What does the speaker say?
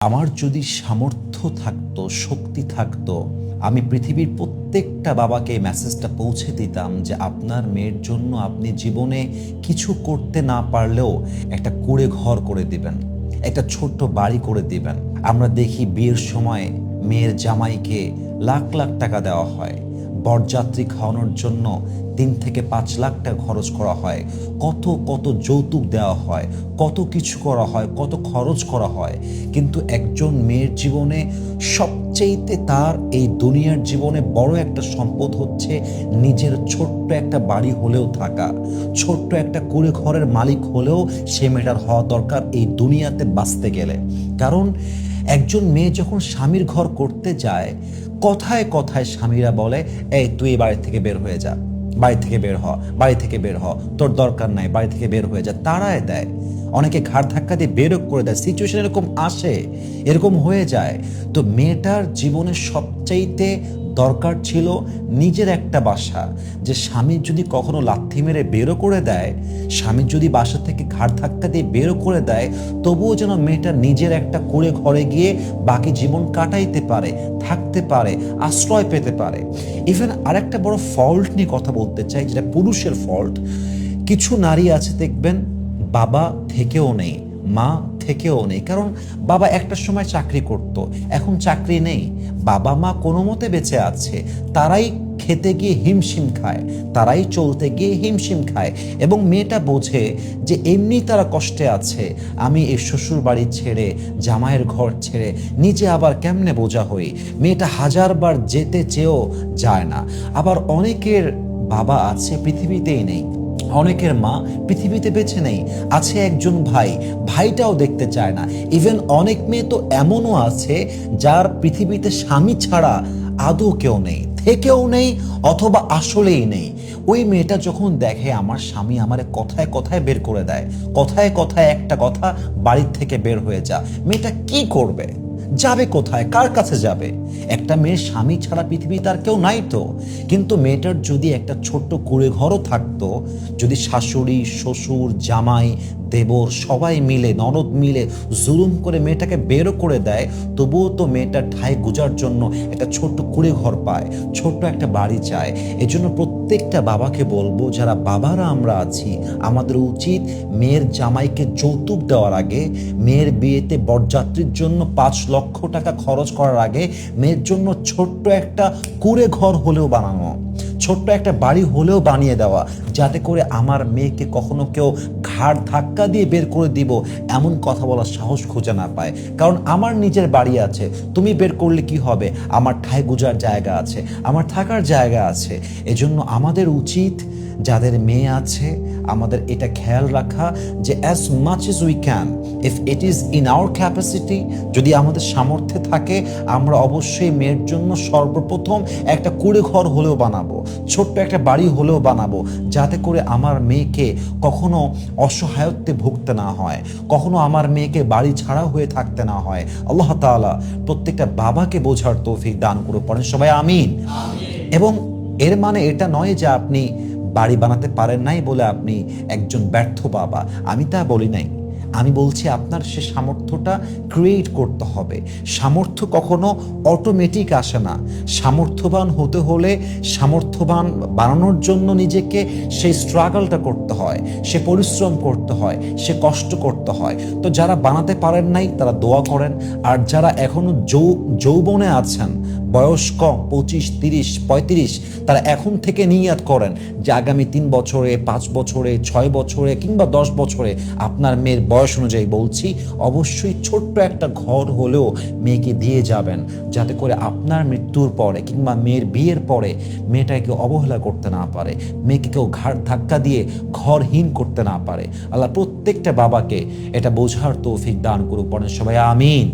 আমার যদি সামর্থ্য থাকতো, শক্তি থাকতো, আমি পৃথিবীর প্রত্যেকটা বাবাকে মেসেজটা পৌঁছে দিতাম যে আপনার মেয়ের জন্য আপনি জীবনে কিছু করতে না পারলেও একটা কুঁড়ে ঘর করে দিবেন, একটা ছোট্ট বাড়ি করে দিবেন। আমরা দেখি বিয়ের সময় মেয়ের জামাইকে লাখ লাখ টাকা দেওয়া হয়, বরযাত্রী খাওয়ানোর জন্য 3 থেকে 5 লাখ টাকা খরচ করা হয়, কত কত যৌতুক দেওয়া হয়, কত কিছু করা হয়, কত খরচ করা হয়। কিন্তু একজন মেয়ের জীবনে সবচেয়েতে তার এই দুনিয়ার জীবনে বড় একটা সম্পদ হচ্ছে নিজের ছোট্ট একটা বাড়ি হলেও থাকা, ছোট্ট একটা কুঁড়ে ঘরের মালিক হলেও সে মেয়েটার হওয়া দরকার এই দুনিয়াতে বাঁচতে গেলে। কারণ একজন মেয়ে যখন স্বামীর ঘর করতে যায়, কথায় কথায় স্বামীরা বলে, এই তুই এই বাড়ি থেকে বের হয়ে যা, বাড়ি থেকে বের হ, বাড়ি থেকে বের হ, তোর দরকার নাই, বাড়ি থেকে বের হয়ে যা, তাড়ায় দেয়। অনেকে ঘাড় ধাক্কা দিয়ে বেরও করে দেয়। সিচুয়েশন এরকম আসে, এরকম হয়ে যায়। তো মেয়েটার জীবনের সবচাইতে দরকার ছিল নিজের একটা বাসা, যে স্বামী যদি কখনো লাথি মেরে বেরো করে দেয়, স্বামী যদি বাসা থেকে ঘাড় ধাক্কা দিয়ে বেরো করে দেয়, তবুও যেন মেয়েটা নিজের একটা কুঁড়ে ঘরে গিয়ে বাকি জীবন কাটাইতে পারে, থাকতে পারে, আশ্রয় পেতে পারে। ইভেন আরেকটা বড় ফল্ট নিয়ে কথা বলতে চাই, যেটা পুরুষের ফল্ট। কিছু নারী আছে দেখবেন বাবা থেকেও নেই, মা থেকেও নেই। কারণ বাবা একটা সময় চাকরি করত, এখন চাকরি নেই, বাবা মা কোনো মতে বেঁচে আছে, তারাই খেতে গিয়ে হিমশিম খায়, তারাই চলতে গিয়ে হিমশিম খায়। এবং মেয়েটা বোঝে যে এমনি তারা কষ্টে আছে, আমি এই শ্বশুর বাড়ি ছেড়ে, জামাইয়ের ঘর ছেড়ে নিজে আবার কেমনে বোঝা হই। মেয়েটা হাজারবার যেতে চেয়েও যায় না। আবার অনেকের বাবা আছে পৃথিবীতেই নেই, অনেকের মা পৃথিবীতে বেঁচে নেই, আছে একজন ভাই, ভাইটাও দেখতে চায় না। ইভেন অনেক মেয়ে তো এমনও আছে যার পৃথিবীতে স্বামী ছাড়া আদৌ কেউ নেই, থেকেও নেই, অথবা আসলেই নেই। ওই মেয়েটা যখন দেখে আমার স্বামী আমারে কথায় কথায় বের করে দেয়, কথায় কথায় একটা কথা, বাড়ির থেকে বের হয়ে যা, মেয়েটা কি করবে? যাবে কোথায়? কার কাছে যাবে? একটা মেয়ের স্বামী ছাড়া পৃথিবীতে আর কেউ নাই তো। কিন্তু মেয়েটার যদি একটা ছোট্ট কুঁড়ে ঘরও থাকতো, যদি শাশুড়ি, শ্বশুর, জামাই, দেবর সবাই মিলে, ননদ মিলে জুলুম করে মেয়েটাকে বেরো করে দেয়, তবুও তো মেয়েটার ঠাঁই গুজার জন্য একটা ছোট্ট কুঁড়ে ঘর পায়, ছোট্ট একটা বাড়ি চায়। এজন্য প্রত্যেকটা বাবাকে বলবো, যারা বাবারা আমরা আছি, আমাদের উচিত মেয়ের জামাইকে যৌতুক দেওয়ার আগে, মেয়ের বিয়েতে বরযাত্রীর জন্য 5 লক্ষ টাকা খরচ করার আগে মেয়ের জন্য ছোট্ট একটা কুঁড়ে ঘর হলেও বানানো, ছোট্ট একটা বাড়ি হলেও বানিয়ে দেওয়া, যাতে করে আমার মেয়েকে কখনো কেউ ঘাড় ধাক্কা দিয়ে বের করে দিব এমন কথা বলার সাহস খুঁজে না পায়। কারণ আমার নিজের বাড়ি আছে, তুমি বের করলে কি হবে? আমার ঠাঁই গুজার জায়গা আছে, আমার থাকার জায়গা আছে। এজন্য আমাদের উচিত, যাদের মেয়ে আছে, আমাদের এটা খেয়াল রাখা যে as much as we can, if it is in our capacity, যদি আমাদের সামর্থ্যে থাকে, আমরা অবশ্যই মেয়ের জন্য সর্বপ্রথম একটা কুঁড়ে ঘর হলেও বানাবো, ছোট্ট একটা বাড়ি হলেও বানাবো, যাতে করে আমার মেয়েকে কখনো অসহায়ত্বে ভুগতে না হয়, কখনো আমার মেয়েকে বাড়ি ছাড়া হয়ে থাকতে না হয়। আল্লাহ তাআলা প্রত্যেকটা বাবাকে বোঝার তৌফিক দান করে, পড়েন সবাই আমিন। এবং এর মানে এটা নয় যে আপনি বাড়ি বানাতে পারেন নাই বলে আপনি একজন ব্যর্থ বাবা, আমি তা বলি নাই। আমি বলছি আপনার সে সামর্থ্যটা ক্রিয়েট করতে হবে। সামর্থ্য কখনো অটোমেটিক আসে না। সামর্থ্যবান হতে হলে, সামর্থ্যবান বানানোর জন্য নিজেকে সেই স্ট্রাগলটা করতে হয়, সে পরিশ্রম করতে হয়, সে কষ্ট করতে হয়। তো যারা বানাতে পারেন নাই তারা দোয়া করেন। আর যারা এখনো যৌবনে আছেন, বয়স কম, 25, 30, 35, তারা এখন থেকে নিয়াত করেন যে আগামী 3 বছরে, 5 বছরে, 6 বছরে কিংবা 10 বছরে আপনার মেয়ের বয়স অনুযায়ী বলছি, অবশ্যই ছোট্ট একটা ঘর হলেও মেয়েকে দিয়ে যাবেন, যাতে করে আপনার মৃত্যুর পরে কিংবা মেয়ের বিয়ের পরে মেয়েটাকে অবহেলা করতে না পারে, মেয়েকে কেউ ঘাড় ধাক্কা দিয়ে ঘরহীন করতে না পারে। আল্লাহ প্রত্যেকটা বাবাকে এটা বোঝার তৌফিক দান করুক, পড়েন সবাই আমিন।